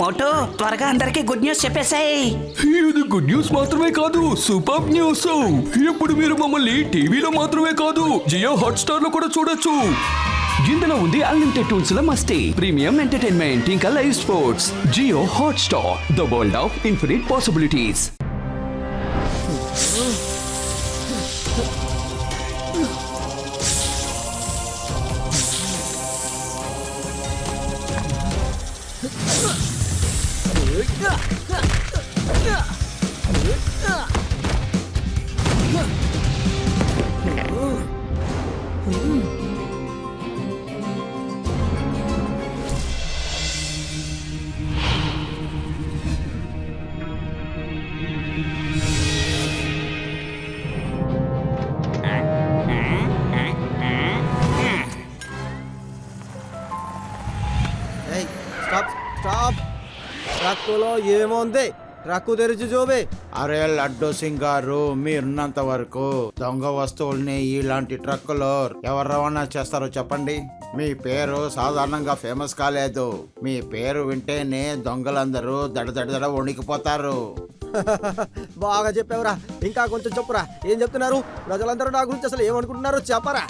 Moto త్వరగా అందరికి good news చెప్పేసాయి. ఇది గుడ్ న్యూస్ మాత్రమే కాదు, సూపర్ న్యూస్. ఇప్పుడు మీరు మమ్మల్ని టీవీలో మాత్రమే కాదు, జియో హాట్‌స్టార్ లో కూడా చూడొచ్చు. ఇందులో ఉంది అన్లిమిటెడ్ టూల్స్ ల మస్తీ, ప్రీమియం ఎంటర్టైన్మెంట్, ఇంకా live sports. Jio Hotstar, the world of infinite possibilities. ట్రక్కులో ఏముంది? ట్రక్కు తెరిచి చూపి. అరే లడ్డు సింగ్ గారు, మీరున్నంత వరకు దొంగ వస్తువుల్ని ఇలాంటి ట్రక్కులో ఎవరు రవాణా చేస్తారో చెప్పండి. మీ పేరు సాధారణంగా ఫేమస్ కాలేదు. మీ పేరు వింటేనే దొంగలందరూ దడ వణికిపోతారు. బాగా చెప్పావురా, ఇంకా కొంచెం చెప్పురా. ఏం చెప్తున్నారు? ప్రజలందరూ నా గురించి అసలు ఏమనుకుంటున్నారో చెప్పరా.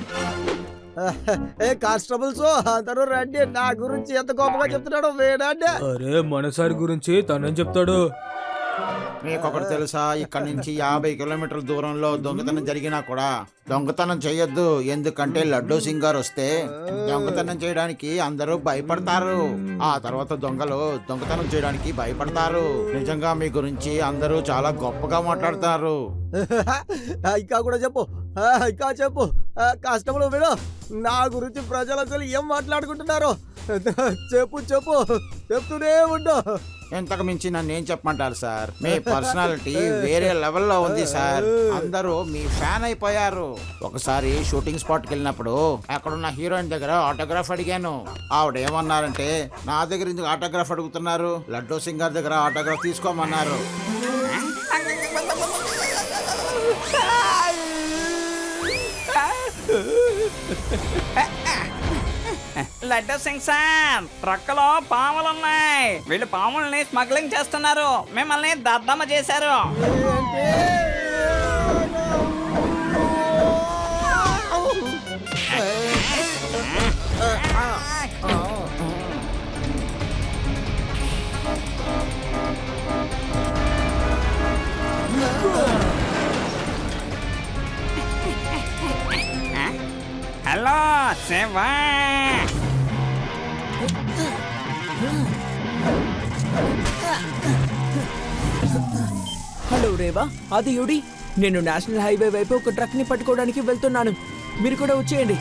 ఏ కానిస్టేబుల్స్ అందరూ రండి, నా గురించి ఎంత గొప్పగా చెప్తున్నాడో వేడండి. అరే మనసారి గురించి తనేం చెప్తాడు? మీకొకటి తెలుసా, ఇక్కడ నుంచి 50 కిలోమీటర్ల దూరంలో దొంగతనం జరిగినా కూడా దొంగతనం చేయొద్దు. ఎందుకంటే లడ్డూ సింగ్ గారు వస్తే దొంగతనం చేయడానికి అందరూ భయపడతారు. ఆ తర్వాత దొంగలు దొంగతనం చేయడానికి భయపడతారు. నిజంగా మీ గురించి అందరూ చాలా గొప్పగా మాట్లాడతారు. ఇంకా కూడా చెప్పు, ఇంకా చెప్పు. కష్టములు విడు, నా గురించి ప్రజలు అసలు ఏం మాట్లాడుకుంటున్నారు? చెప్పు చెప్పు, చెప్తూనే ఉండు. ఇంతకు మించి నన్ను ఏం చెప్పమంటారు సార్? మీ పర్సనాలిటీ వేరే లెవెల్లో ఉంది సార్. అందరూ మీ ఫ్యాన్ అయిపోయారు. ఒకసారి షూటింగ్ స్పాట్కి వెళ్ళినప్పుడు అక్కడున్న హీరోయిన్ దగ్గర ఆటోగ్రాఫ్ అడిగాను. ఆవిడ ఏమన్నారంటే, నా దగ్గర ఎందుకు ఆటోగ్రాఫ్ అడుగుతున్నారు, లడ్డూ సింగ్ గారి దగ్గర ఆటోగ్రాఫ్ తీసుకోమన్నారు. లడ్డూ సింగ్ సార్, ట్రక్కులో పాములున్నాయి. వీళ్ళు పాముల్ని స్మగ్లింగ్ చేస్తున్నారు. మిమ్మల్ని దద్దమ్మ చేశారు. హలో శివా. హలో రేవా, అది యుడి. నేను నేషనల్ హైవే వైపు ఒక ట్రక్ ని పట్టుకోవడానికి వెళ్తున్నాను. మీరు కూడా వచ్చేయండి.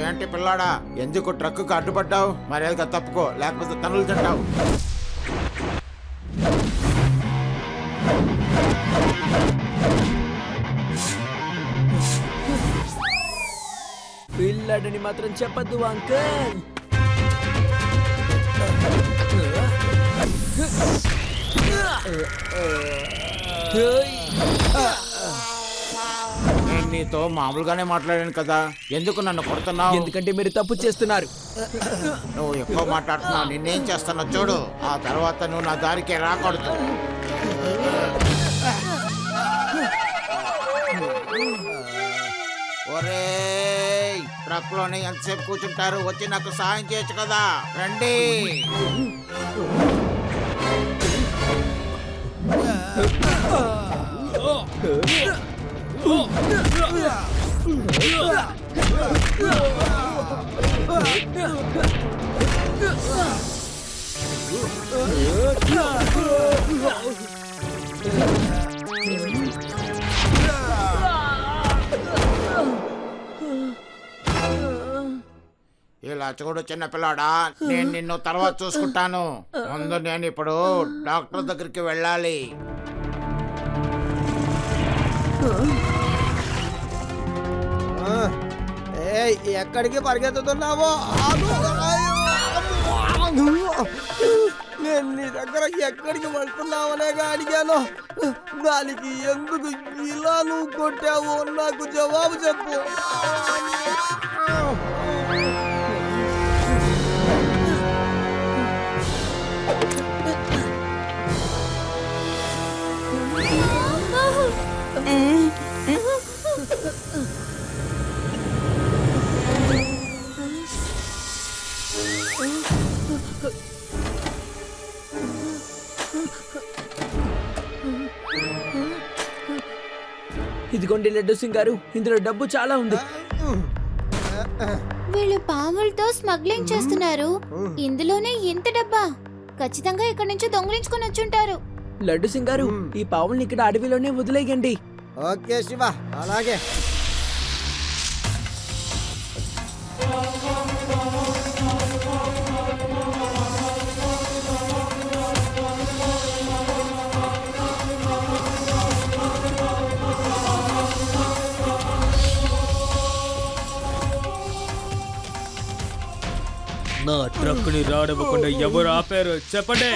ఏంటి పిల్లాడా, ఎందుకు ట్రక్కుకు అడ్డుపడ్డావు? మర్యాదగా తప్పుకో, లేకపోతే తనులు తింటావు. పిల్లడని మాత్రం చెప్పద్దు అంకల్. నేను నీతో మామూలుగానే మాట్లాడాను కదా, ఎందుకు నన్ను కొడుతున్నావు? ఎందుకంటే మీరు తప్పు చేస్తున్నారు. నువ్వు ఎక్కువ మాట్లాడుతున్నావు. నిన్నేం చేస్తున్నా చూడు, ఆ తర్వాత నువ్వు నా దారికే రాకూడదు. ఒరేయ్, ట్రక్ లోనే ఎంతసేపు కూర్చుంటారు? వచ్చి నాకు సాయం చేయొచ్చు కదా, రండి. ఇలా చూడు చిన్న పిల్లాడా, నేను నిన్ను తర్వాత చూసుకుంటాను. ముందు నేను ఇప్పుడు డాక్టర్ దగ్గరికి వెళ్ళాలి. ఆ, ఏయ్ ఎక్కడికి పరిగెత్తుతున్నావో ఆగు. అయ్యో, అమ్మో. నేను నీ దగ్గర ఎక్కడికి వెళ్తున్నావనేగా అడిగాను. దానికి ఎందుకు ఇలా నువ్వు కొట్టావో నాకు జవాబు చెప్పు. ఇదిగోండి లడ్డు సింగ్ గారు, ఇందులో డబ్బు చాలా ఉంది. వీళ్ళు పాములతో స్మగ్లింగ్ చేస్తున్నారు. ఇందులోనే ఇంత డబ్బా. ఖచ్చితంగా ఇక్కడి నుంచి దొంగిలించుకొని వచ్చుంటారు. లడ్డు సింగ్ గారు, ఈ పావుల్ని ఇక్కడ అడవిలోనే వదిలేయండి. ఓకే శివ, అలాగే. నా ట్రక్ ని రానివ్వకుండా ఎవరు ఆపారు చెప్పండి.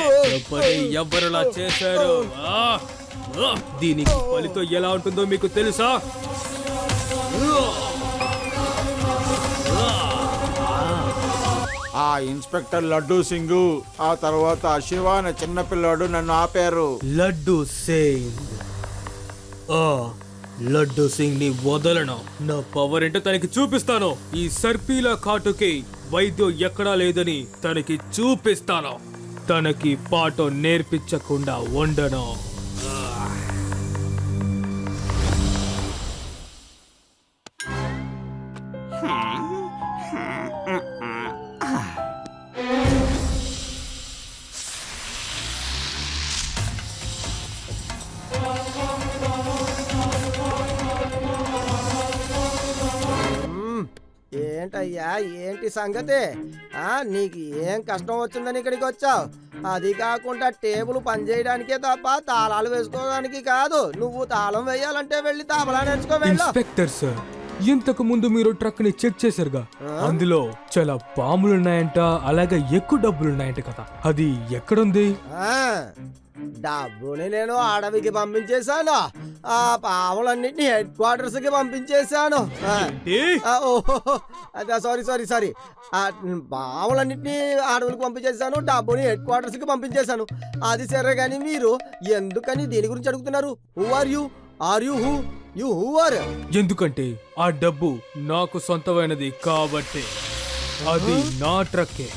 ఎవరులా చేశారు? దీనికి ఫలితం ఎలా ఉంటుందో మీకు తెలుసా? ఆ ఇన్స్పెక్టర్ లడ్డూ సింగ్, ఆ తర్వాత శివ అనే చిన్నపిల్లాడు నన్ను ఆపారు. లడ్డు సింగ్, లడ్డు సింగ్ ని వదలను. నా పవర్ ఏంటో తనకి చూపిస్తాను. ఈ సర్పీల కాటుకి వైద్యం ఎక్కడా లేదని తనకి చూపిస్తాను. తనకి పాఠం నేర్పించకుండా ఉండను. ఏంటయ్యా, ఏంటి సంగతి? నీకు ఏం కష్టం వచ్చిందని ఇక్కడికి వచ్చావు? అది కాకుండా టేబుల్ పనిచేయడానికే తప్ప తాళాలు వేసుకోవడానికి కాదు. నువ్వు తాళం వేయాలంటే వెళ్ళి తాళా నేర్చుకో. ఇన్స్పెక్టర్ సార్, ఇంతకు ముందు మీరు ట్రక్ ని చెక్ చేశారుగా, అందులో చాలా పాములున్నాయంట, అలాగే ఎక్కువ డబ్బులున్నాయంట కదా, అది ఎక్కడుంది? డబ్బుని నేను అడవికి పంపించేశాను. ఆ పాములన్నింటినీ హెడ్ క్వార్టర్స్ కి పంపించేశాను. సారీ పాములన్నింటినీ అడవులకు పంపించేశాను, డబ్బుని హెడ్ క్వార్టర్స్ కి పంపించేశాను. అది సరే కానీ మీరు ఎందుకని దీని గురించి అడుగుతున్నారు? Who are you? Are you who? You who are? ఎందుకంటే ఆ డబ్బు నాకు సొంతమైనది కాబట్టి. అది నా ట్రక్కే.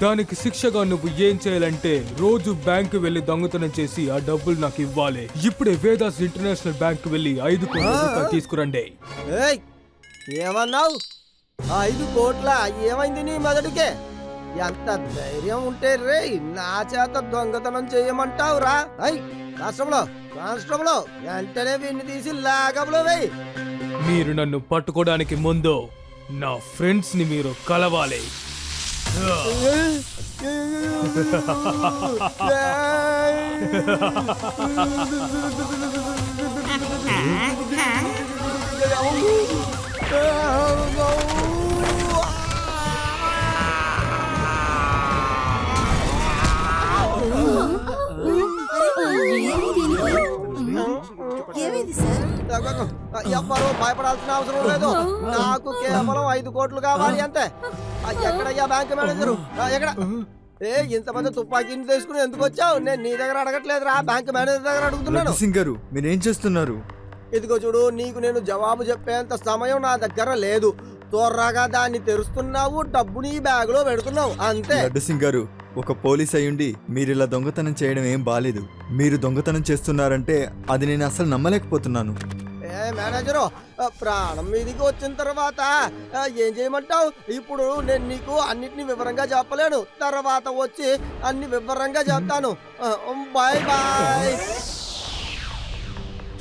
దానికి శిక్షగా నువ్వు ఏం చేయాలంటే రోజు బ్యాంకు వెళ్లి దొంగతనం చేసి ఆ డబ్బులు నాకు ఇవ్వాలి. ఇప్పుడే వేదాస్ ఇంటర్నేషనల్ బ్యాంకు వెళ్లి 5 కోట్ల రూపాయలు తీసుకురండి. ఏమన్నావు? 5 కోట్ల? ఏమైంది నీ మొదటికే? ఎంత ధైర్యం ఉంటే రే నా చేత దొంగతనం చేయమంటావు రా? కానిస్టేబుల్ వెంటనే వీడిని తీసి లాగంలో వేయి. మీరు నన్ను పట్టుకోవడానికి ముందు నా ఫ్రెండ్స్ ని మీరు కలవాలి. ఎవ్వరూ భయపడాల్సిన అవసరం లేదు. నాకు కేవలం 5 కోట్లు కావాలి అంతే. ఎక్కడయ్యా బ్యాంక్ మేనేజరు? ఎక్కడ? ఇంతమంది తుపాకీని తీసుకుని ఎందుకు వచ్చావు? నేను నీ దగ్గర అడగట్లేదు రా, బ్యాంక్ మేనేజర్ దగ్గర అడుగుతున్నాను. సింగ్ గారు, మీరేం చేస్తున్నారు? ఇదిగో చూడు, నీకు నేను జవాబు చెప్పేంత సమయం నా దగ్గర లేదు. త్వరగా దాన్ని తెరుస్తున్నావు, డబ్బుని బ్యాగ్ లో పెడుతున్నావు అంతే. లడ్డు సింగ్ గారు, ఒక పోలీస్ అయ్యుండి మీరు ఇలా దొంగతనం చేయడం ఏం బాలేదు. మీరు దొంగతనం చేస్తున్నారంటే అది నేను అసలు నమ్మలేకపోతున్నాను. మేనేజరు, ప్రాణం మీదికి వచ్చిన తర్వాత ఏం చేయమంటావు? ఇప్పుడు నేను నీకు అన్నిటినీ వివరంగా చెప్పలేను, తర్వాత వచ్చి అన్ని వివరంగా చెప్తాను. Bye bye.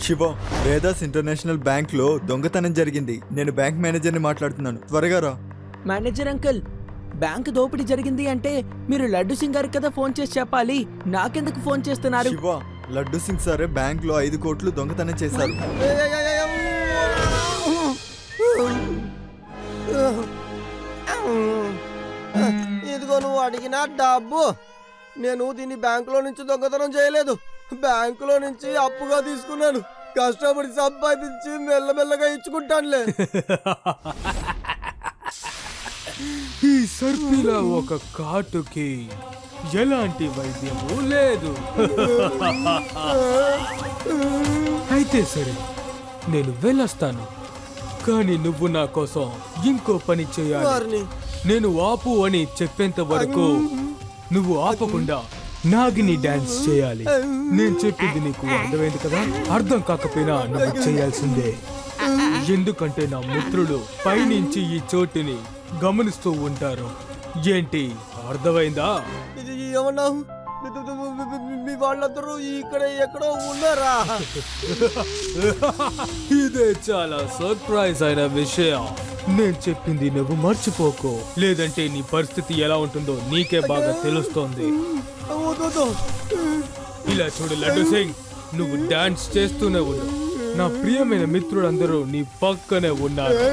Shiva, Vedas international bank లో దొంగతనం జరిగింది. నేను బ్యాంక్ మేనేజర్ని మాట్లాడుతున్నాను, త్వరగా రా. మేనేజర్ అంకుల్, బ్యాంక్ దోపిడీ జరిగింది అంటే మీరు లడ్డు సింగ్ గారికి కదా ఫోన్ చేసి చెప్పాలి. నాకెందుకు ఫోన్ చేస్తున్నారు? శివ, లడ్డు సింగ్ సారే బ్యాంక్ లో 5 కోట్లు దొంగతనం చేశారు. ఇదిగో నువ్వు అడిగిన డబ్బు. నేను దీన్ని బ్యాంకులో నుంచి దొంగతనం చేయలేదు, బ్యాంకులో నుంచి అప్పుగా తీసుకున్నాను. కష్టపడి సంపాదించి మెల్లమెల్లగా ఇచ్చుకుంటానులే. ఈ సర్పిలా ఒక కాటుకి ఎలాంటి వైద్యము లేదు. అయితే సరే, నేను వెళ్ళొస్తాను. కానీ నువ్వు నా కోసం ఇంకో పని చేయాలి. నేను ఆపు అని చెప్పేంత వరకు నువ్వు ఆపకుండా నాగిని డాన్స్ చేయాలి. నేను చెప్పింది నీకు అర్థమైంది కదా? అర్థం కాకపోయినా నువ్వు చేయాల్సిందే. ఎందుకంటే నా మిత్రులు పైనుంచి ఈ చోటుని గమనిస్తూ ఉంటారు. ఏంటి, అర్థమైందా? ఏమన్నావు? మీ వాళ్ళందరూ ఇక్కడ ఎక్కడో ఉన్నారా? ఇదే చాలా సర్ప్రైజ్ అయిన విషయం. నేను చెప్పింది నువ్వు మర్చిపోకు, లేదంటే నీ పరిస్థితి ఎలా ఉంటుందో నీకే బాగా తెలుస్తోంది. ఇలా చూడు లడ్డు సింగ్, నువ్వు డాన్స్ చేస్తూనే ఉండు. నా ప్రియమైన మిత్రులందరూ నీ పక్కనే ఉన్నారు.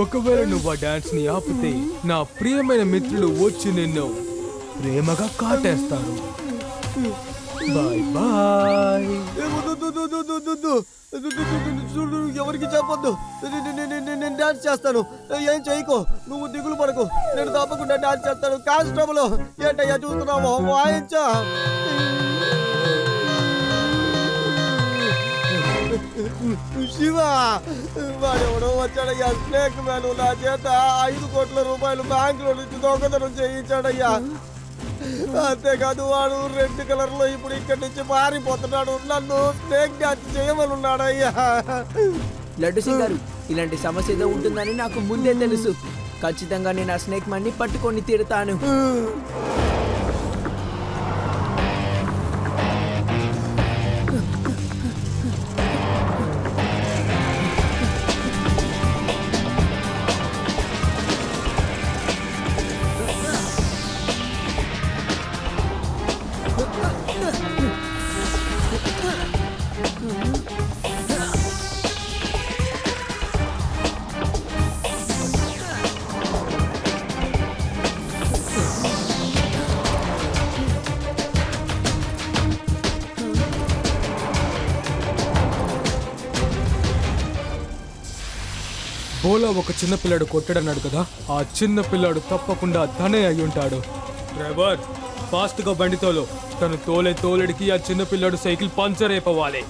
ఒకవేళ నువ్వు ఆ డాన్స్ ని ఆపితే నా ప్రియమైన మిత్రులు వచ్చి నిన్ను ప్రేమగా కాటేస్తారు. Bye bye. చూడు, ఎవరికి చెప్పొద్దు. నేను డాన్స్ చేస్తాను, ఏం చేయకో. నువ్వు దిగులు పడకు, నేను తప్పకుండా డాన్స్ చేస్తాను. కానిస్టేబుల్, ఏంటయ్యా చూస్తున్నావు? వాయించా. శివ, వాడెవడో వచ్చాడయ్యా, స్నేక్ మ్యాన్. నా చేత 5 కోట్ల రూపాయలు బ్యాంకులో నుంచి దొంగతనం చేయించాడయ్యా. అంతేకాదు, వాడు రెడ్ కలర్ లో ఇప్పుడు ఇక్కడి నుంచి మారిపోతున్నాడు. నన్ను స్నేక్ డాన్స్ చేయమని ఉన్నాడయ్యా. లడ్డు సింగ్ గారు, ఇలాంటి సమస్య ఏదో ఉంటుందని నాకు ముందే తెలుసు. ఖచ్చితంగా నేను ఆ స్నేక్ మ్యాన్ ని పట్టుకొని తీరుతాను. బోలా ఒక చిన్న పిల్లాడు కొట్టాడన్నాడు కదా, ఆ చిన్న పిల్లాడు తప్పకుండా తనే అయి ఉంటాడు. డ్రైవర్, ఫాస్ట్ గా బండి తోలు. తను తోలేడికి ఆ చిన్న పిల్లాడు సైకిల్ పంచర్ అయిపోవాలి.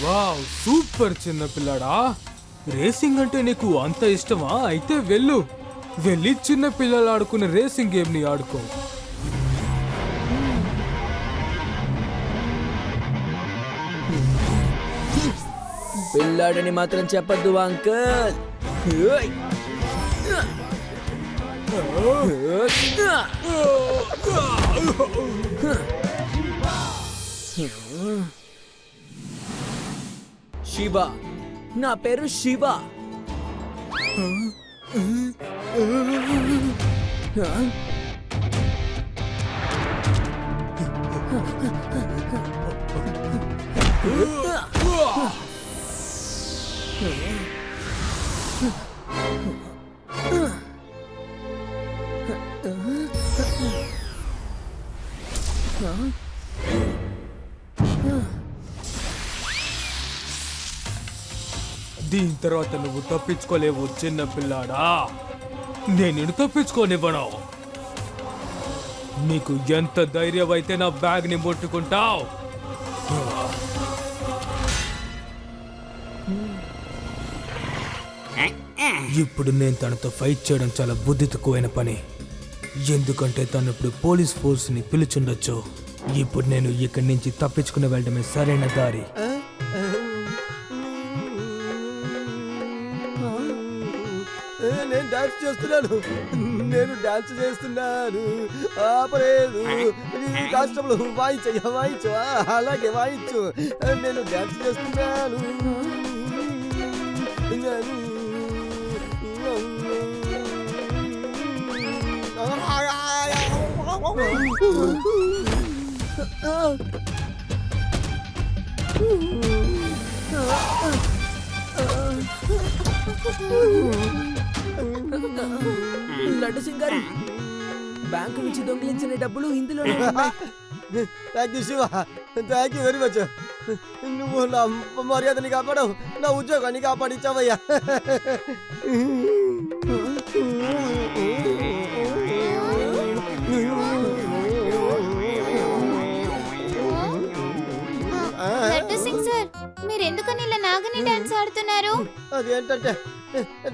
వావ్, సూపర్ చిన్న పిల్లాడా. రేసింగ్ అంటే నీకు అంత ఇష్టమా? అయితే వెళ్ళి చిన్న పిల్లలు ఆడుకునే రేసింగ్ గేమ్ ని ఆడుకో. పిల్లాడని మాత్రం చెప్పద్దు అంకల్. శివ, నా పేరు శివ. దీని తర్వాత నువ్వు తప్పించుకోలేవు చిన్న పిల్లాడా. నేను నిన్ను తప్పించుకోనివ్వను. నీకు ఎంత ధైర్యం అయితే నా బ్యాగ్ని ముట్టుకుంటావు? ఇప్పుడు నేను తనతో ఫైట్ చేయడం చాలా బుద్ధి తక్కువైన పని. ఎందుకంటే తను ఇప్పుడు పోలీస్ ఫోర్స్ని పిలుచుండొచ్చు. ఇప్పుడు నేను ఇక్కడి నుంచి తప్పించుకుని వెళ్ళడమే సరైన దారి. నేను డాన్స్ చేస్తున్నాను, నేను డాన్స్ చేస్తున్నాను, ఆపలేదు. కానిస్టేబుల్ వాయించయ్యా, వాయించు. అలాగే వాయించు. నేను డాన్స్ చేస్తున్నాను. లడ్డు సింగ్ గారు, బ్యాంకు నుంచి దొంగిలించిన డబ్బులు ఇందులోనే ఉన్నాయి. Thank you Shiva, thank you very much. నువ్వు నా మర్యాదని కాపాడావు, నా ఉద్యోగాన్ని కాపాడించావయ్యా. లడ్డు సింగ్ సార్, మీరు ఎందుకని ఇలా నాగని డాన్స్ ఆడుతున్నారు? అదేంటంటే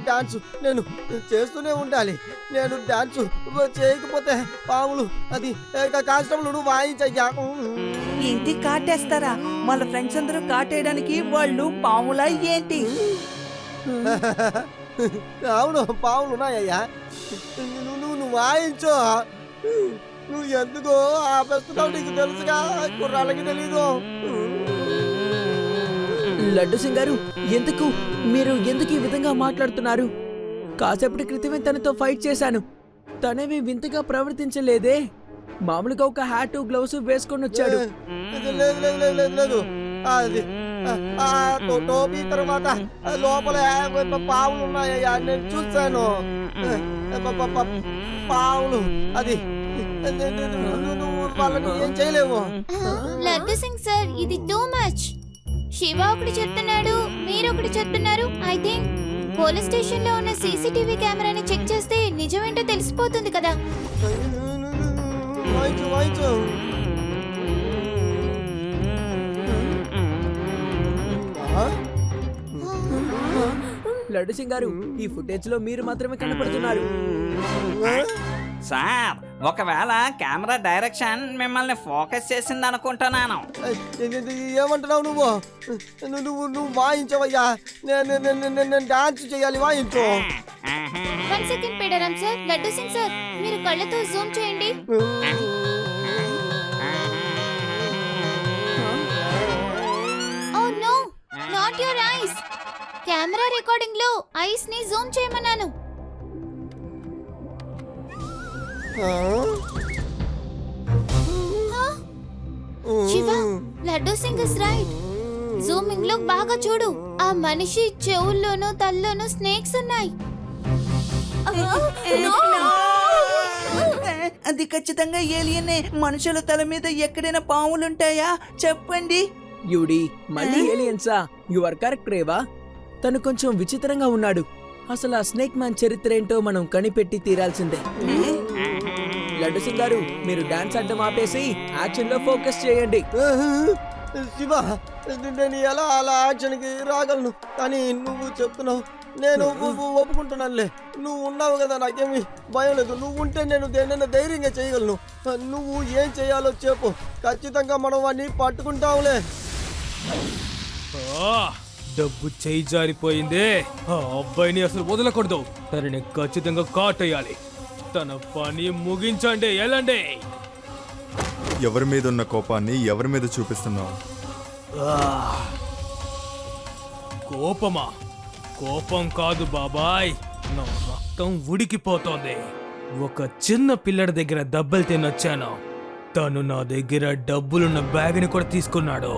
డాన్స్ నేను చేస్తూనే ఉండాలి. నేను డాన్స్ చేయకపోతే పాములు అది కానిస్టేబుల్ నువ్వు వాయించయ్యా. ఏంటి కాటేస్తారా? వాళ్ళ ఫ్రెండ్స్ అందరూ కాటేయడానికి వాళ్ళు పాములా ఏంటి? అవును, పాములు ఉన్నాయ్యా. నువ్వు వాయించు. నువ్వు ఎందుకో ఆపేస్తున్నావు, నీకు తెలుసుగా, కుర్రాళ్ళకి తెలీదు. లడ్డు సింగ్ గారు, మీరు ఎందుకు ఈ విధంగా మాట్లాడుతున్నారు? కాసేపటి క్రితమే తనతో ఫైట్ చేశాను. తనేమి వింతగా ప్రవర్తించలేదే. మామూలుగా ఒక హ్యాట్ గ్లౌస్ వేసుకొని వచ్చాడు. లేదు లేదు లేదు లేదు లేదు, అది టోపీ తర్వాత లోపల పావులు ఉన్నాయ్యా, నేను చూశాను. పావులు అది నువ్వు వాళ్ళని ఏం చేయలేవు. లడ్డు సింగ్ సార్, ఇది టూ మచ్. శివ ఒకటి చెప్తున్నాడు, మీరు ఒకటి చెప్తున్నారు. ఐ థింక్ పోలీస్ స్టేషన్ లో ఉన్న సీసీటీవీ కెమెరాని చెక్ చేస్తే నిజమేంటో తెలిసిపోతుంది కదా. వాయించు వాయించు. లడ్డు సింగ్ గారు, ఈ ఫుటేజ్ లో మీరు మాత్రమే కనపడుతున్నారు. సార్, ఒకవేళ కెమెరా డైరెక్షన్ మిమ్మల్ని ఫోకస్ చేసింది అనుకుంటున్నాను. ఏమంటున్నావు నువ్వు? నువ్వు వాయించవయ్యా, నేను డాన్స్ చేయాలి, వాయించు. 1 సెకండ్ పేడరాం సార్. లడ్డు సింగ్ సార్, మీరు కళ్ళతో జూమ్ చేయండి. Oh no, not your eyes. Camera recording లో ఐస్ ని జూమ్ చేయమన్నాను. Shiva, Laddu Singh is right. Zooming లో బాగా చూడు. ఆ మనిషి చెవుల్లోనూ తల్లోనూ స్నేక్స్ ఉన్నాయి. అది ఖచ్చితంగా ఏలియనే. మనుషుల తల మీద ఎక్కడైనా పాములుంటాయా చెప్పండి. యూడి, మళ్ళీ ఏలియన్సా? You are correct Reva. తను కొంచెం విచిత్రంగా ఉన్నాడు. అసలు ఆ స్నేక్ మ్యాన్ చరిత్ర ఏంటో మనం కనిపెట్టి తీరాల్సిందే. లడ్డు సింగ్ గారు, మీరు డాన్స్ అడ్డం ఆపేసి యాక్షన్ లో ఫోకస్ చేయండి. శివ, నేను ఎలా అలా యాక్షన్కి రాగలను, కానీ నువ్వు చెప్తున్నావు, నేను ఒప్పుకుంటున్నానులే. నువ్వు ఉన్నావు కదా, నాకేమి భయం లేదు. నువ్వు ఉంటే నేను దేన్నైనా ధైర్యంగా చేయగలను. నువ్వు ఏం చేయాలో చెప్పు, ఖచ్చితంగా మనం వాడిని పట్టుకుంటావులే. డబ్బు చేయి జారిపోయిందే. ఆ అబ్బాయిని అసలు వదలకూడదు. తనని ఖచ్చితంగా కాటేయాలి. తన పని ముగించండి, వెళ్ళండి. ఎవరి మీద ఉన్న కోపాన్ని ఎవరి మీద చూపిస్తున్నావు? కోపమా? కోపం కాదు బాబాయ్, నా రక్తం ఉడికిపోతోంది. ఒక చిన్న పిల్లడి దగ్గర దెబ్బలు తినొచ్చాను. తను నా దగ్గర డబ్బులున్న బ్యాగ్ని కూడా తీసుకున్నాడు.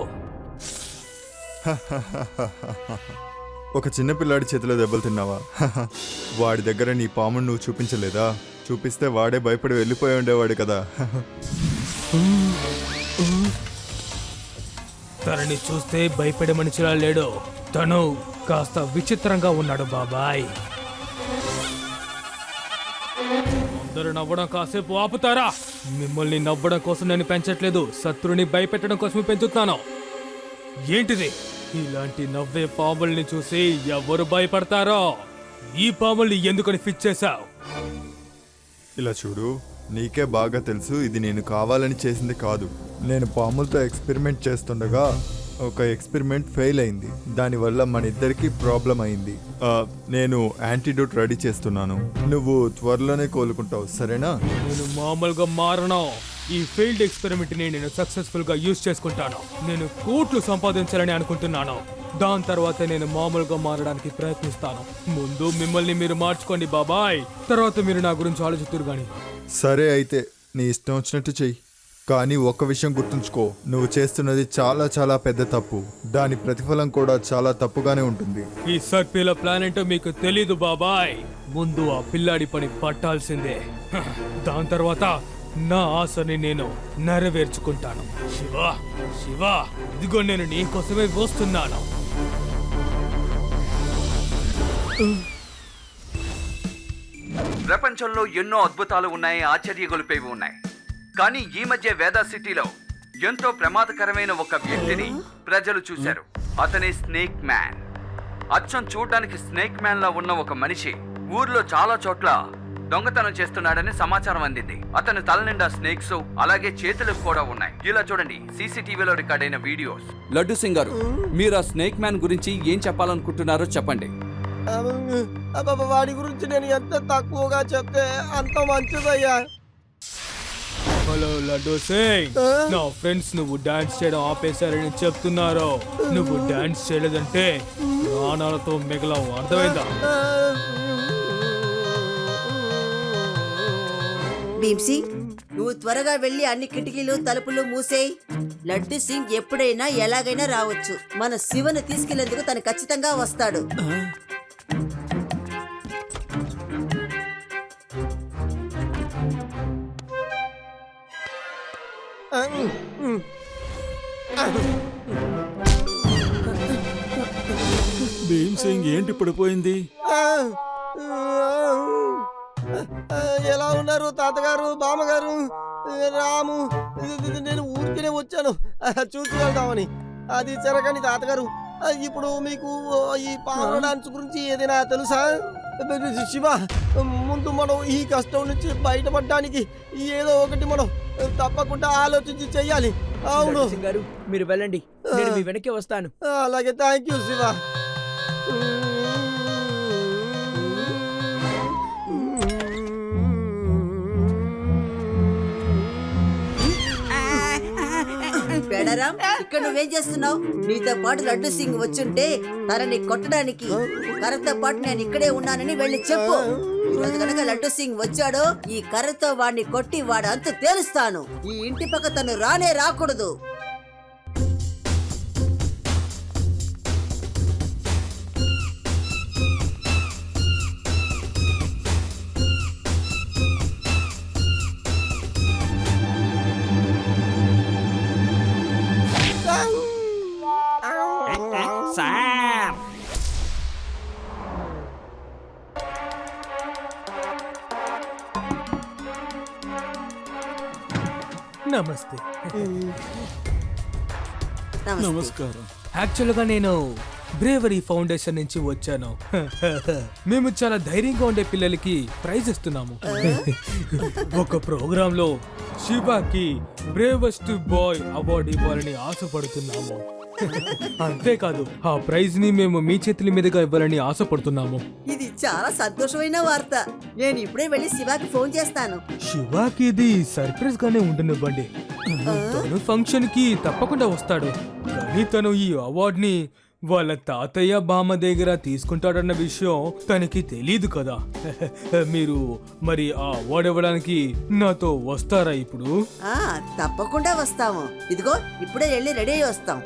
ఒక చిన్న పిల్లాడి చేతిలో దెబ్బలు తిన్నావా? వాడి దగ్గర నీ పామును నువ్వు చూపించలేదా? చూపిస్తే వాడే భయపడి వెళ్ళిపోయి ఉండేవాడు కదా. తనని చూస్తే భయపడే మనిషిలా లేడు. తను కాస్త విచిత్రంగా ఉన్నాడు బాబాయ్. అందరూ నవ్వడం కాసేపు ఆపుతారా? మిమ్మల్ని నవ్వడం కోసం నేను పెంచట్లేదు, శత్రుని భయపెట్టడం కోసమే పెంచుతున్నాను. ఏంటిది? ఇలాంటి నవ్వే పాముల్ని చూసి ఎవరు భయపడతారో? ఈ పాముల్ని ఎందుకని ఫిక్స్ చేశావు? ఇలా చూడు, నీకే బాగా తెలుసు ఇది నేను కావాలని చేసింది కాదు. నేను పాములతో ఎక్స్పెరిమెంట్ చేస్తుండగా ఒక ఎక్స్పెరిమెంట్ ఫెయిల్ అయింది. దానివల్ల మన ఇద్దరికి ప్రాబ్లం అయింది. నేను యాంటీడోట్ రెడీ చేస్తున్నాను. నువ్వు త్వరలోనే కోలుకుంటావు, సరేనా? నేను మామూలుగా మారను. ఈ ఫెయిల్డ్ ఎక్స్పెరిమెంట్ ని నేను సక్సెస్ఫుల్ గా యూజ్ చేసుకుంటాను. నేను కోట్లు సంపాదించాలని అనుకుంటున్నాను. దాని తర్వాత నేను మామూలుగా మారడానికి ప్రయత్నిస్తాను. ముందు మిమ్మల్ని మీరు మార్చుకోండి బాబాయ్, తర్వాత మీరు నా గురించి ఆలోచిస్తురు గాని. సరే అయితే నీ ఇష్టం వచ్చినట్టు చెయ్యి. కానీ ఒక్క విషయం గుర్తుంచుకో, నువ్వు చేస్తున్నది చాలా చాలా పెద్ద తప్పు. దాని ప్రతిఫలం కూడా చాలా తప్పుగానే ఉంటుంది. ఈ సర్పేల ప్లాన్ ఏంటో మీకు తెలీదు బాబాయ్. ముందు ఆ పిల్లాడి పని పట్టాల్సిందే. దాని తర్వాత నా ఆశని నేను నెరవేర్చుకుంటాను. శివ శివ, ఇదిగో నేను నీకోసమే వస్తున్నాను. ప్రపంచంలో ఎన్నో అద్భుతాలు ఉన్నాయి, ఆశ్చర్యగొలిపేవి ఉన్నాయి. కానీ ఈ మధ్య వేదా సిటీలో ఎంతో ప్రమాదకరమైన ఒక వ్యక్తిని ప్రజలు చూశారు. అతనే స్నేక్ మ్యాన్. అచ్చం చూడడానికి స్నేక్ మ్యాన్ లా ఉన్న ఒక మనిషి ఊర్లో చాలా చోట్ల దొంగతనం చేస్తున్నాడని సమాచారం అందింది. అతని తల నిండా స్నేక్స్, అలాగే చేతులకు కూడా ఉన్నాయి. ఇలా చూడండి, సీసీటీవీలో రికార్డ్ అయిన వీడియోస్. లడ్డు సింగ్ గారు, మీరు ఆ స్నేక్ మ్యాన్ గురించి ఏం చెప్పాలనుకుంటున్నారో చెప్పండి. వాడి గురించి నేను ఎంత తక్కువగా చెప్తే అంత మంచిదయ్యా. హలో లడ్డు సింగ్, నా ఫ్రెండ్స్ నువ్వు డాన్స్ చేయడం ఆపేశారని చెప్తున్నారు. నువ్వు డాన్స్ చేయలేదంటే ప్రాణాలతో మిగలవు, అర్థమైందా? భీమ్సింగ్, నువ్వు త్వరగా వెళ్ళి అన్ని కిటికీలు తలుపులు మూసేయ్. లడ్డు సింగ్ ఎప్పుడైనా ఎలాగైనా రావచ్చు. మన శివను తీసుకెళ్లేందుకు తను ఖచ్చితంగా వస్తాడు. భీమ్ సింగ్ ఏంటి పడిపోయింది? ఎలా ఉన్నారు తాతగారు, బామ్మగారు, రాము? నేను ఊరికినే వచ్చాను చూసి వెళ్దామని. అది జరగని తాతగారు, ఇప్పుడు మీకు ఈ పాముల డాన్స్ గురించి ఏదైనా తెలుసా? శివ, ముందు మనం ఈ కష్టం నుంచి బయటపడడానికి ఏదో ఒకటి మనం తప్పకుండా ఆలోచించి చెయ్యాలి. అవును గారు, మీరు వెళ్ళండి, నేను మీ వెనక్కి వస్తాను. అలాగే, థ్యాంక్ యూ శివ. బేడరాం, ఇక్కడ నువ్వేం చేస్తున్నావు? నీతో పాటు లడ్డు సింగ్ వచ్చుంటే తనని కొట్టడానికి కర్రతో పాటు నేను ఇక్కడే ఉన్నానని వెళ్ళి చెప్పు. ఈరోజు కనుక లడ్డు సింగ్ వచ్చాడో ఈ కర్రతో వాడిని కొట్టి వాడు అంత తేలుస్తాను. ఈ ఇంటి పక్క తను రానే రాకూడదు. సార్, నమస్తే. నమస్కారం. యాక్చువల్గా నేను బ్రేవరీ ఫౌండేషన్ నుంచి వచ్చాను. మేము చాలా ధైర్యంగా ఉండే పిల్లలకి ప్రైజ్ ఇస్తున్నాము. ఒక ప్రోగ్రామ్ లో శివాకి బ్రేవెస్ట్ బాయ్ అవార్డు ఇవ్వాలని ఆశపడుతున్నాము. అంతేకాదు, ఆ ప్రైజ్ ని మేము మీ చేతుల మీదుగా ఇవ్వాలని ఆశపడుతున్నాము. ఇది చాలా సంతోషమైన వార్త. నేను ఇప్పుడే వెళ్ళి శివాకి ఫోన్ చేస్తాను. శివాకి ఇది సర్ప్రైజ్ గానే ఉండనివ్వండి. తను ఫంక్షన్ కి తప్పకుండా వస్తాడు. కానీ తను ఈ అవార్డ్ ని వాళ్ళ తాతయ్య బామ్మ దగ్గర తీసుకుంటాడన్న విషయం తనకి తెలీదు కదా. మీరు మరి ఆ అవార్డు ఇవ్వడానికి నాతో వస్తారా ఇప్పుడు? తప్పకుండా వస్తాము. ఇదిగో ఇప్పుడే వెళ్ళి రెడీ అయ్యి వస్తాం.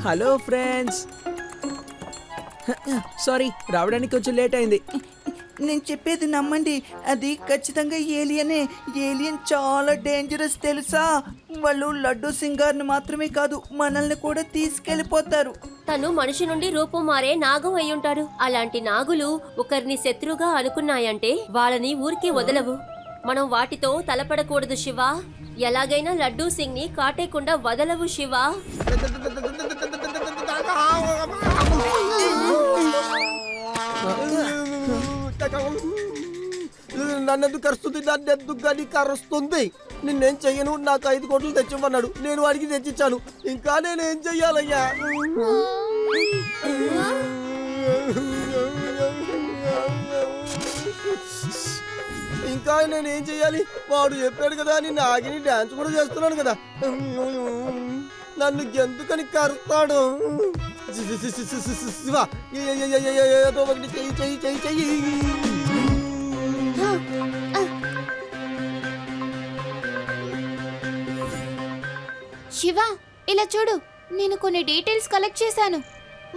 హలో ఫ్రెండ్స్, సారీ, రావడానికి కొంచెం లేట్ అయింది. నేను చెప్పేది నమ్మండి, అది ఖచ్చితంగా ఏలియనే. ఏలియన్ చాలా డేంజరస్ తెలుసా? వాళ్ళు లడ్డూ సింగార్ని మాత్రమే కాదు, మనల్ని కూడా తీసుకెళ్లిపోతారు. తను మనిషి నుండి రూపం మారే నాగం అయ్యుంటాడు. అలాంటి నాగులు ఒకరిని శత్రుగా అనుకున్నాయంటే వాళ్ళని ఊరికే వదలవు. మనం వాటితో తలపడకూడదు శివ. ఎలాగైనా లడ్డూ సింగ్ ని కాటేయకుండా వదలవు శివ. నన్నెందుకు కరుస్తుంది? నన్నెందుకు కానీ కరుస్తుంది? నిన్నేం చెయ్యను, నాకు 5 కోట్లు తెచ్చివ్వన్నాడు. నేను వాడికి తెచ్చిచ్చాను. ఇంకా నేనేం చెయ్యాలయ్యా? ఇంకా నేనేం చెయ్యాలి? వాడు చెప్పాడు కదా, నేను ఆగిని డాన్స్ కూడా చేస్తున్నాను కదా. నన్ను ఎందుకని కరుస్తాడు? శివ, ఏదో ఒకటి చెయ్యి చెయ్యి చెయ్యి చెయ్యి. శివ, ఇలా చూడు, నేను కొన్ని డీటెయిల్స్ కలెక్ట్ చేశాను.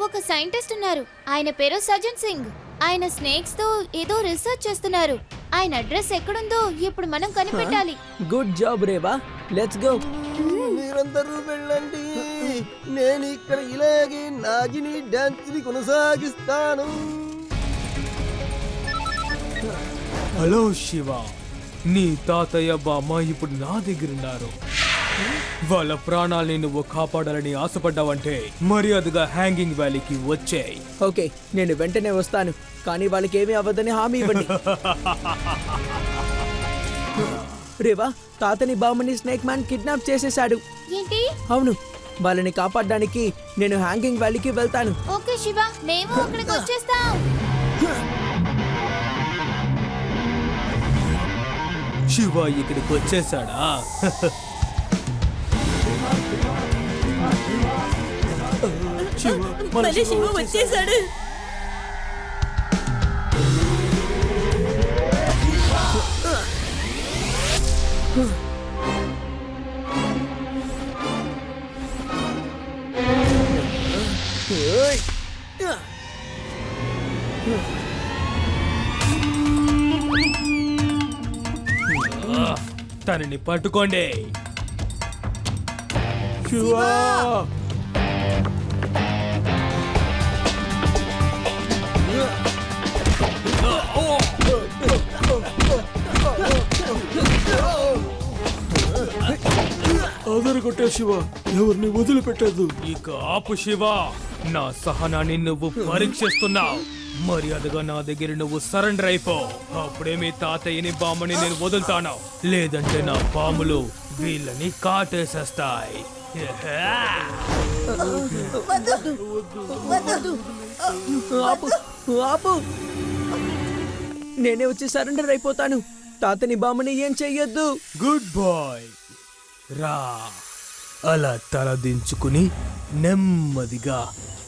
ఒక సైంటిస్ట్ ఉన్నారు, ఆయన పేరు సజన్ సింగ్. ఆయన స్నేక్స్ తో ఏదో రీసెర్చ్ చేస్తున్నారు. ఆయన అడ్రస్ ఎక్కడుందో ఇప్పుడు మనం కనిపెట్టాలి. Good job Reva, let's go. మీరందరూ వెళ్ళండి, నేను ఇక్కడ ఇలాగే నాగిని డాన్స్ ని కొనసాగిస్తాను. హలో శివ, నీ తాతయ్య బామ్మ ఇప్పుడు నా దగ్గరున్నారు. వాళ్ళ ప్రాణాల్ని నువ్వు కాపాడాలని ఆశపడ్డావంటే మర్యాదగా హ్యాంగింగ్ వ్యాలీకి వచ్చేయ్. ఓకే, నేను వెంటనే వస్తాను, కానీ వాళ్ళకి ఏమీ అవ్వదని హామీ ఇవ్వండి. రేవా, తాతని బామ్మని స్నేక్ మ్యాన్ కిడ్నాప్ చేసేశాడు. ఏంటి? అవును, వాళ్ళని కాపాడడానికి నేను హ్యాంగింగ్ వ్యాలీకి వెళ్తాను. ఓకే శివ, మేము అక్కడికి వచ్చేస్తాం. శివ ఇక్కడికి వచ్చేసాడా? శివ వచ్చేసాడు. తనని పట్టుకోండి. ఆధార కొట్టే శివ, ఎవరిని వదిలిపెట్టదు. ఇక ఆపు శివ, నా సహనాన్ని నువ్వు పరీక్షిస్తున్నావు. మర్యాదగా నా దగ్గర నువ్వు సరెండర్ అయిపో. అప్పుడే మీ తాతయ్యని బామ్మని నేను వదులుతాను, లేదంటే నా పాములు వీళ్ళని కాటేసేస్తాయి. నేనే వచ్చి సరెండర్ అయిపోతాను. తాతని బామ్మని ఏం చెయ్యొద్దు. Good boy. రా, అలా తల దించుకుని నెమ్మదిగా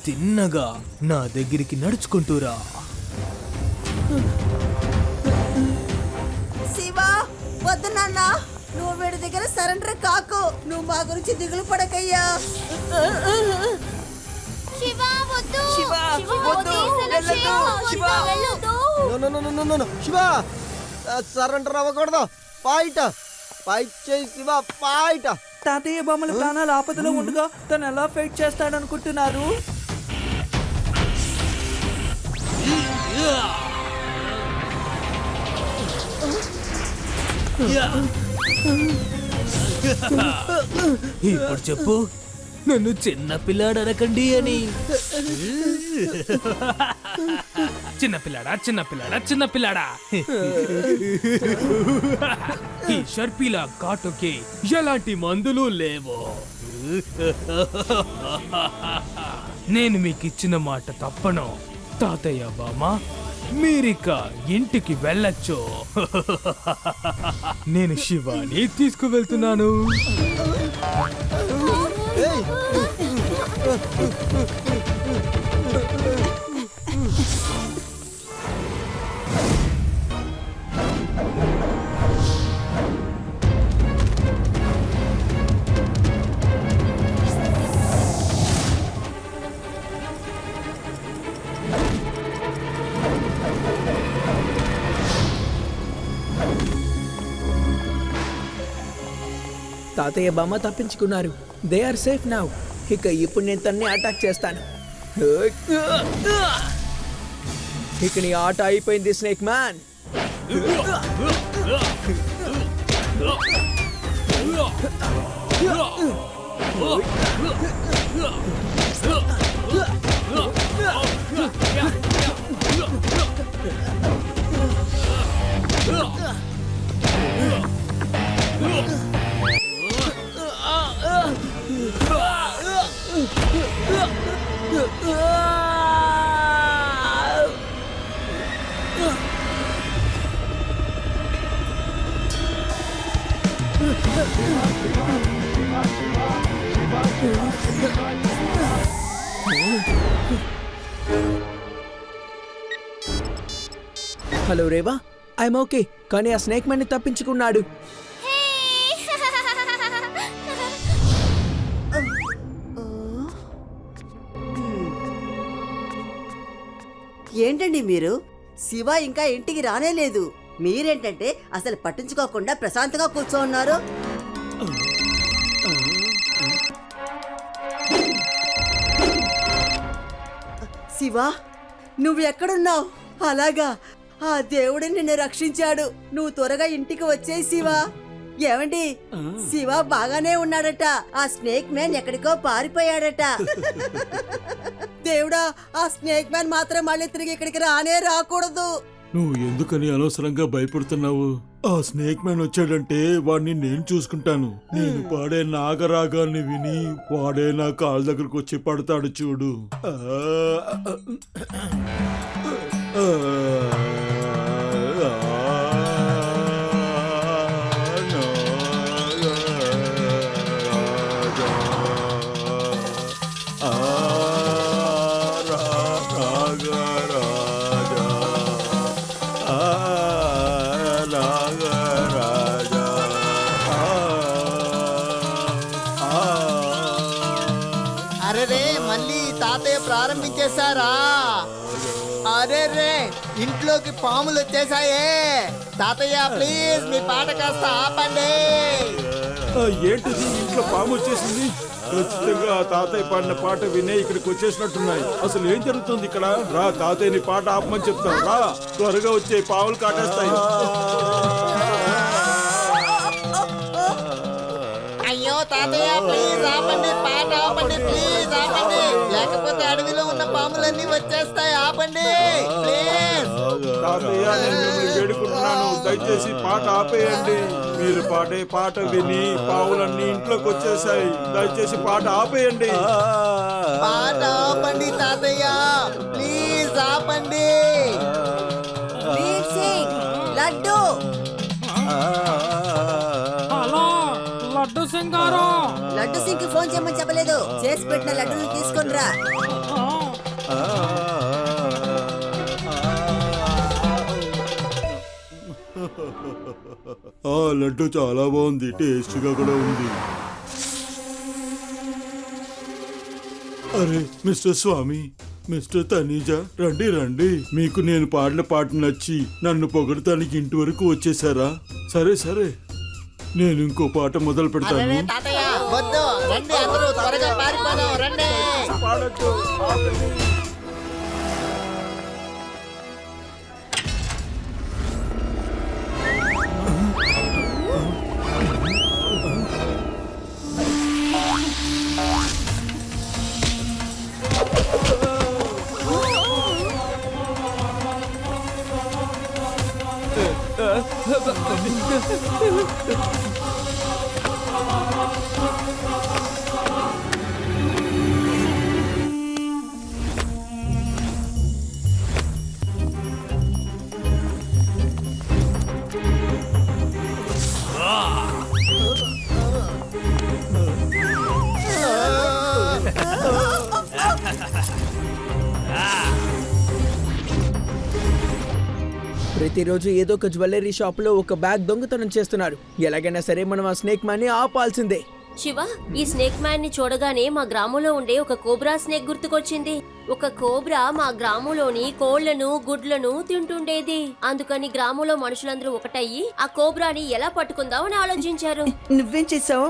తిన్నగా నా దగ్గరికి నడుచుకుంటూరా. శివ, వద్దు నాన్న, నువ్వు వీడి దగ్గర సరెండర్ కాకు. నువ్వు మా గురించి దిగులు పడకయ్యా. శివ వద్దు. శివ, వద్దు, వెళ్ళొద్దు. శివ, సరెండర్ అవ్వకూడదు. ఫైట్ ఫైట్ చేయి శివ, ఫైట్. తాతయ్య బొమ్మల ప్రాణాలు ఆపదలో ఉండగా తను ఎలా ఫైట్ చేస్తాడనుకుంటున్నారు? ఇప్పుడు చెప్పు, నన్ను చిన్న పిల్లాడు అనకండి అని. చిన్నపిల్లాడా చిన్నపిల్లాడా చిన్నపిల్లాడా, ఈ షర్పిలా కాటుకి ఎలాంటి మందులు లేవు. నేను మీకు ఇచ్చిన మాట తప్పను. తాతయ్య బామ్మ, మీరిక ఇంటికి వెళ్ళొచ్చు. నేను శివాని తీసుకువెళ్తున్నాను. తాతయ్య బామ్మ తప్పించుకున్నారు. They are safe now. ఇక ఇప్పుడు నేను తన్ని అటాక్ చేస్తాను. ఇక నీ ఆట అయిపోయింది snake man. Hello Reva, I'm okay. కానీ ఆ స్నేక్ మ్యాన్ తప్పించుకున్నాడు. ఏంటండి మీరు? శివ ఇంకా ఇంటికి రానేలేదు. మీరేంటంటే అసలు పట్టించుకోకుండా ప్రశాంతంగా కూర్చోన్నారు. శివ, నువ్వు ఎక్కడున్నావు? అలాగా, ఆ దేవుడు నిన్ను రక్షించాడు. నువ్వు త్వరగా ఇంటికి వచ్చేయి శివ. ఏమండి, శివ బాగానే ఉన్నాడట. ఆ స్నేక్ మ్యాన్ ఎక్కడికో పారిపోయాడట. దేవుడా, ఆ స్నేక్ మ్యాన్ మాత్రం మళ్ళీ తిరిగి ఇక్కడికి రాకూడదు. నువ్వు ఎందుకని అనవసరంగా భయపడుతున్నావు? ఆ స్నేక్ మ్యాన్ వచ్చాడంటే వాడిని నేను చూసుకుంటాను. నేను పాడే నాగరాగాన్ని విని వాడే నా కాళ్ళ దగ్గరకు వచ్చి పడతాడు చూడు. అరే మళ్ళీ తాతయ్య ప్రారంభించేశారా? అరే రే, ఇంట్లోకి పాములు వచ్చేసాయే. తాతయ్య ప్లీజ్ మీ పాట కాస్త ఆపండి. ఏంటిది, ఇంట్లో పాము వచ్చేసింది? ఖచ్చితంగా ఆ తాతయ్య పాడిన పాట వినే ఇక్కడికి వచ్చేసినట్టున్నాయి. అసలు ఏం జరుగుతుంది ఇక్కడ? రా, తాతయ్యని పాట ఆపమని చెప్తాను. రా, త్వరగా వచ్చే, పాములు కాటేస్తాయి. అయ్యో తాతయ్య ప్లీజ్ ఆపండి, పాట ఆపండి, ప్లీజ్ ఆపండి, లేకపోతే అడవిలో ఉన్న పాములన్నీ వచ్చేస్తాయి. ఆపండి ప్లీజ్. తాతయ్య, నేను మిమ్మల్ని వేడుకుంటున్నాను, దయచేసి పాట ఆపేయండి. మీరు పాడే పాట విని పావులన్నీ ఇంట్లోకి వచ్చేసాయి. దయచేసి పాట ఆపేయండి. పాట ఆపండి తాతయ్య, ప్లీజ్ ఆపండి. లడ్డు, లడ్డు సింగారు, లడ్డు సింగ్ కి ఫోన్ చేయమని చెప్పలేదు. చేసి పెట్టిన లడ్డూలు తీసుకొని రా. ఆ లడ్డు చాలా బాగుంది, టేస్ట్గా కూడా ఉంది. అరే మిస్టర్ స్వామి, మిస్టర్ తనీజా, రండి రండి. మీకు నేను పాడిన పాట నచ్చి నన్ను పొగడటానికి ఇంటి వరకు వచ్చేసారా? సరే సరే, నేను ఇంకో పాట మొదలు పెడతాను. తాతయ్య వద్దు, రండి అందరూ త్వరగా పారిపోదాం, రండి. పాడొద్దు. ప్రతిరోజు ఏదో ఒక జ్యువెలరీ షాప్ లో ఒక బ్యాగ్ దొంగతనం చేస్తున్నారు. ఎలాగైనా సరే మనం ఆ స్నేక్ మ్యాన్ ని ఆపాల్సిందే. శివ, ఈ స్నేక్ మ్యాన్ ని చూడగానే మా గ్రామంలో ఉండే ఒక కోబ్రా స్నేక్ గుర్తుకొచ్చింది. ఒక కోబ్రా మా గ్రామంలోని కోళ్లను గుడ్లను తింటుండేది. అందుకని గ్రామంలో మనుషులందరూ ఒకటయ్యి ఆ కోబ్రాని ఎలా పట్టుకుందామని ఆలోచించారు. నువ్వేం చేసావు?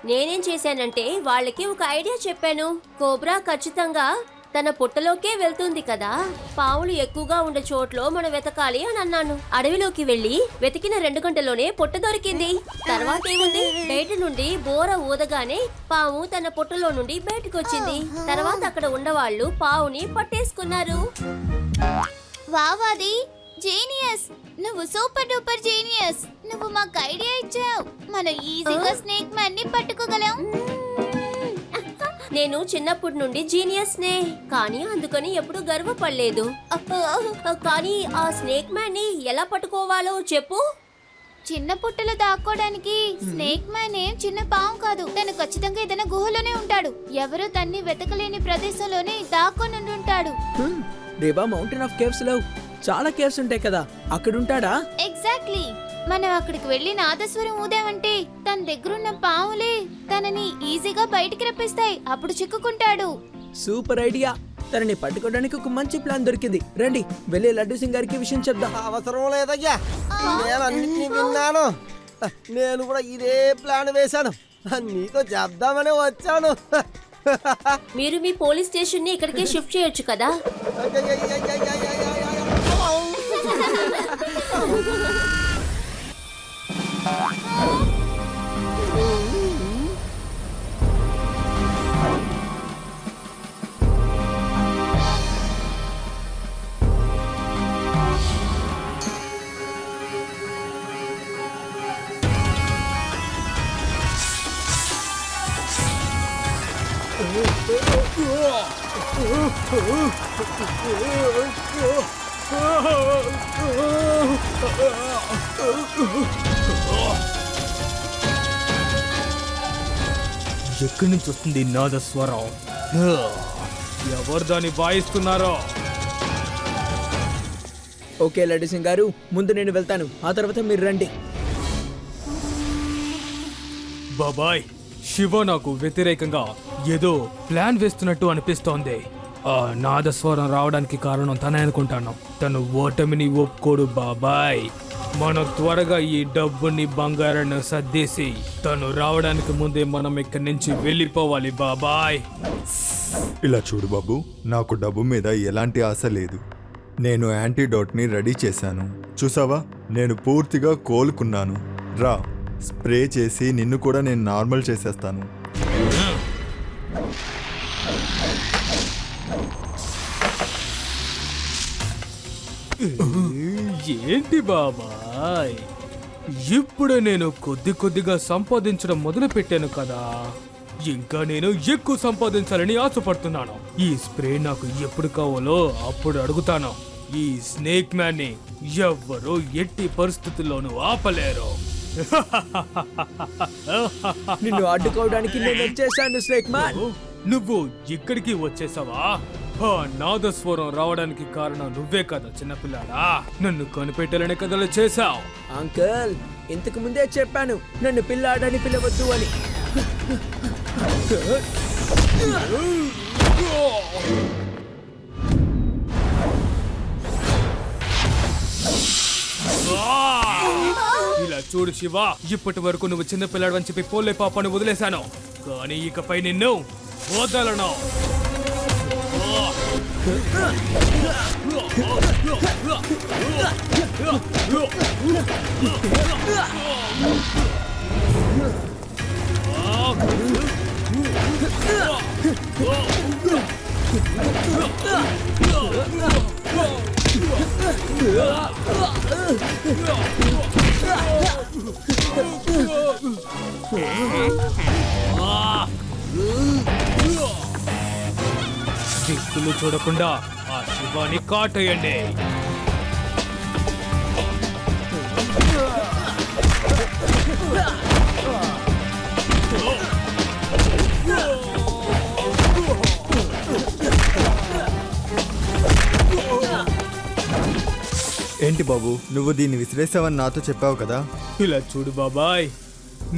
నేనేం చేశానంటే వాళ్ళకి ఒక ఐడియా చెప్పాను. కోబ్రా ఖచ్చితంగా తన పుట్టలోకే వెళ్తుంది కదా, పావులు ఎక్కువగా ఉండే చోట్లో మనం వెతకాలి అని అన్నాను. అడవిలోకి వెళ్లి వెతికిన 2 గంటల్లోనే పుట్ట దొరికింది. తర్వాత ఏముంది, బయట నుండి బోర ఊదగానే పాము తన పుట్టలో నుండి బయటకు వచ్చింది. తర్వాత అక్కడ ఉన్నవాళ్ళు పావుని పట్టేసుకున్నారు. వావాది జీనియస్, నువ్వు సూపర్ డూపర్ జీనియస్. నువ్వు మాకు ఐడియా ఇచ్చావు, మనం ఈజీగా స్నేక్ మ్యాన్ ని పట్టుకోగలం. నేను చిన్నప్పటి నుండి జీనియస్ నే, కానీ అందుకని ఎప్పుడు గర్వపడలేదు. కానీ ఆ స్నేక్ మ్యాన్ ని ఎలా పట్టుకోవాలో చెప్పు. చిన్న పుట్టలో దాక్కోడానికి స్నేక్ మ్యాన్ ఏం చిన్న పాము కాదు. తను ఖచ్చితంగా ఏదైనా గుహలోనే ఉంటాడు. ఎవరు తన్ని వెతకలేని ప్రదేశంలోనే దాక్కొని ఉంటాడు. రేబా మౌంటైన్ ఆఫ్ కేవ్స్ లో చాలా కేవ్స్ ఉంటాయి కదా, అక్కడ ఉంటాడా? ఎగ్జాక్ట్లీ. మనం అక్కడికి వెళ్లి నాదస్వరం ఊదామంటే తన దగ్గరున్న పాములే తనని ఈజీగా బయటికి రప్పిస్తాయి. అప్పుడు చిక్కుకుంటాడు. Super idea. తనని పట్టుకోవడానికి ఒక మంచి ప్లాన్ దొరికింది. రండి వెళ్ళి లడ్డు సింగ్ గారికి విషయం చెప్దాం. అవసరం లేదయ్యా, నేను అన్నిటినీ విన్నాను. నేను కూడా ఇదే ప్లాన్ వేశాను, నీతో చెప్దామని వచ్చాను. మీరు మీ పోలీస్ స్టేషన్ ని ఇక్కడికే షిఫ్ట్ చేయొచ్చు కదా. ఎక్కడి నుంచి వస్తుంది నాదస్వరం? ఎవరు దాన్ని వాయిస్తున్నారో? ఓకే లడ్డు సింగ్ గారు, ముందు నేను వెళ్తాను, ఆ తర్వాత మీరు రండి. బాబాయ్, శివ నాకు వ్యతిరేకంగా ఏదో ప్లాన్ వేస్తున్నట్టు అనిపిస్తోంది. ఆ నాదస్వరం రావడానికి కారణం తనే అనుకుంటాను. తను ఓటమిని ఒప్పుకోడు బాబాయ్. మనం త్వరగా ఈ డబ్బుని బంగారాన్ని సర్దేసి తను రావడానికి ముందే మనం ఇక్కడి నుంచి వెళ్ళిపోవాలి బాబాయ్. ఇలా చూడు బాబు, నాకు డబ్బు మీద ఎలాంటి ఆశ లేదు. నేను యాంటీడోట్ని రెడీ చేశాను. చూసావా, నేను పూర్తిగా కోలుకున్నాను. రా, స్ప్రే చేసి నిన్ను కూడా నేను నార్మల్ చేసేస్తాను. ఏంటి బాబాయ్, ఇప్పుడు నేను కొద్దిగా సంపాదించడం మొదలు పెట్టాను కదా, ఇంకా నేను ఎక్కువ సంపాదించాలని ఆశపడుతున్నాను. ఈ స్ప్రే నాకు ఎప్పుడు కావాలో అప్పుడు అడుగుతాను. ఈ స్నేక్ మ్యాన్ ని ఎవ్వరూ ఎట్టి పరిస్థితుల్లోనూ ఆపలేరు. నిన్ను అడ్డుకోవడానికి నేను వచ్చేసాను స్నేక్ మ్యాన్. నువ్వు ఇక్కడికి వచ్చేసావా? నాదస్వరం రావడానికి కారణం నువ్వే కదా చిన్నపిల్లాడా. నన్ను కనిపెట్టాలని కథలు చేశావు. అంకుల్, ఇంతకు ముందే చెప్పాను నన్ను పిల్లాడని పిలవద్దు అని. ఇలా చూడు శివ, ఇప్పటి వరకు నువ్వు చిన్న పిల్లాడు అని చెప్పి పోలే పాపను వదిలేశాను, కానీ ఇకపై నిన్ను వదలను. దిక్కులు చూడకుండా ఆ శివాని కాటేయండి. ఏంటి బాబు, నువ్వు దీన్ని విసిరేసావని నాతో చెప్పావు కదా. ఇలా చూడు బాబాయ్,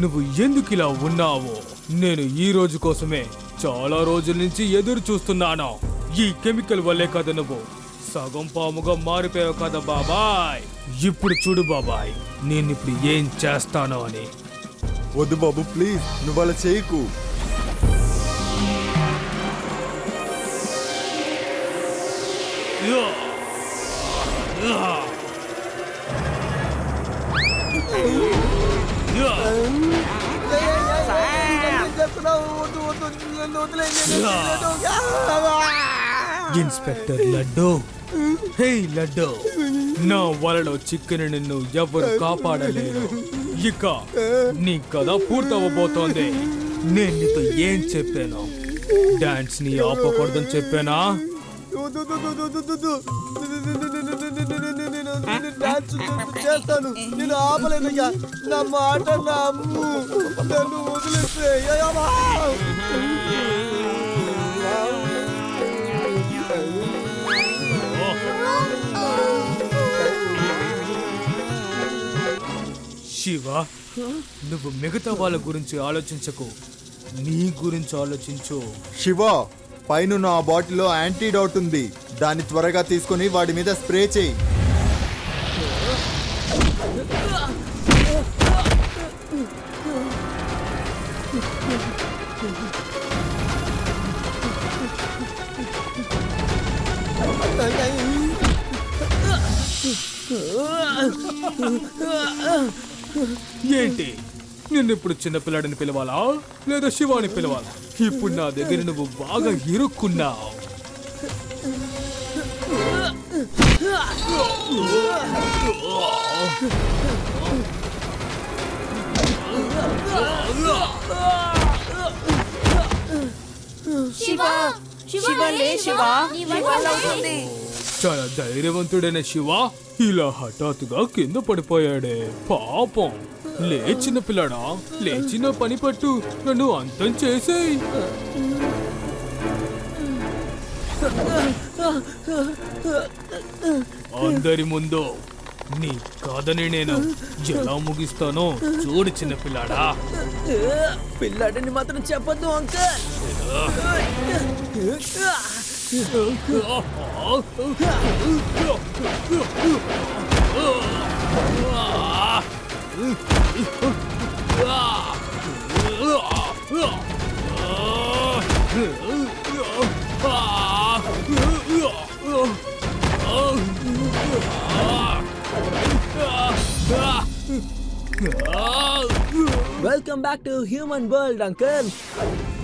నువ్వు ఎందుకు ఇలా ఉన్నావో నేను ఈ రోజు కోసమే చాలా రోజుల నుంచి ఎదురు చూస్తున్నాను. ఈ కెమికల్ వల్లే కదా నువ్వు సగం పాముగా మారిపోయావు కదా బాబాయ్. ఇప్పుడు చూడు బాబాయ్, నేను ఇప్పుడు ఏం చేస్తానో అని. వద్దు బాబు ప్లీజ్, నువ్వు అలా చేయకు. ఇన్స్పెక్టర్ లడ్డు, హే లడ్డు, నా వలలో చిక్కుని నిన్ను ఎవరు కాపాడలేరు. ఇక నీ కథ పూర్తవబోతోంది. నేను నీతో ఏం చెప్పాను? డాన్స్ ని ఆపకూడదని చెప్పానా? చేస్తాను, నేను ఆపలేదయ్యా. నా మాట నమ్ము, నన్ను వదిలేస్తే. శివ, నువ్వు మిగతా వాళ్ళ గురించి ఆలోచించకు, నీ గురించి ఆలోచించు. శివ, పైన ఆ బాటిల్లో యాంటీడోట్ ఉంది. దాన్ని త్వరగా తీసుకొని వాడి మీద స్ప్రే చేయి. ఏంటి, నిన్ను ఇప్పుడు చిన్నపిల్లాడిని పిలవాలా లేదా శివాని పిలవాలా? ఇప్పుడు నా దగ్గర నువ్వు బాగా ఇరుక్కున్నావు. చాలా ధైర్యవంతుడైన శివ ఇలా హఠాత్తుగా కింద పడిపోయాడే. పాపం. లేచిన పిల్లడా, లేచిన పని పట్టు, నన్ను అంతం చేసేయ్. అందరి ముందు నీ కథని నేను ఎలా ముగిస్తానో చూడు చిన్న పిల్లాడా. పిల్లాడిని మాత్రం చెప్పొద్దు uncle. Welcome back to human world uncle.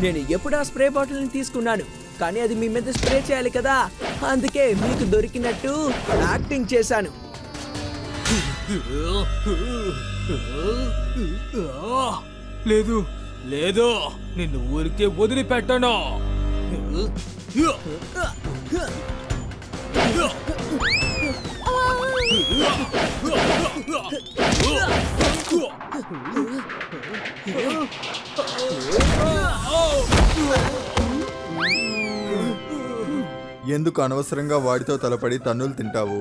నేను ఎప్పుడు ఆ స్ప్రే బాటిల్ ని తీసుకున్నాను, కానీ అది మీ మీద స్ప్రే చేయాలి కదా, అందుకే మీకు దొరికినట్టు యాక్టింగ్ చేశాను. లేదు లేదు, నిన్ను ఊరికే వదిలిపెట్టను. ఎందుకు అనవసరంగా వాడితో తలపడి తన్నులు తింటావు?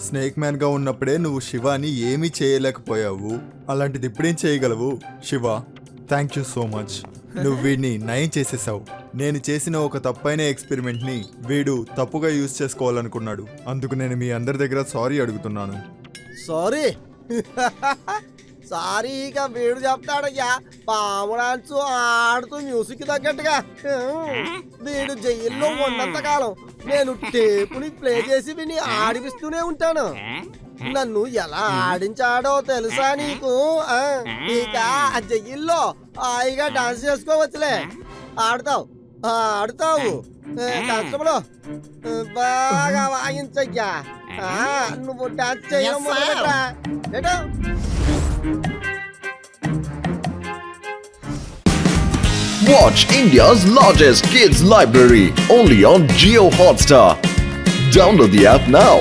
స్నేక్ మ్యాన్ గా ఉన్నప్పుడే నువ్వు శివాని ఏమీ చేయలేకపోయావు, అలాంటిది ఇప్పుడేం చేయగలవు? Shiva, thank you so much. నువ్వు వీడిని నయం చేసేసావు. నేను చేసిన ఒక తప్పైన ఎక్స్పెరిమెంట్ ని వీడు తప్పుగా యూజ్ చేసుకోవాలనుకున్నాడు. అందుకు నేను మీ అందరి దగ్గర సారీ అడుగుతున్నాను. సారీ సారీ ఇక వీడు చెప్తాడయ్యా. పాము డాన్స్ ఆడుతూ మ్యూజిక్ తగ్గట్టుగా. వీడు జైల్లో ఉన్నంత కాలం నేను టేపుని ప్లే చేసి వీడిని ఆడిపిస్తూనే ఉంటాను. నన్ను ఎలా ఆడించాడో తెలుసా నీకు? ఇక జైల్లో హాయిగా డాన్స్ చేసుకోవచ్చులే. ఆడతావు ఆడతావు. కష్టంలో బాగా వాయించయ్యా. నువ్వు డాన్స్ చేయడం మొదలుపెట్టరా. ఏటో Watch India's largest kids library only on Jio Hotstar. Download the app now.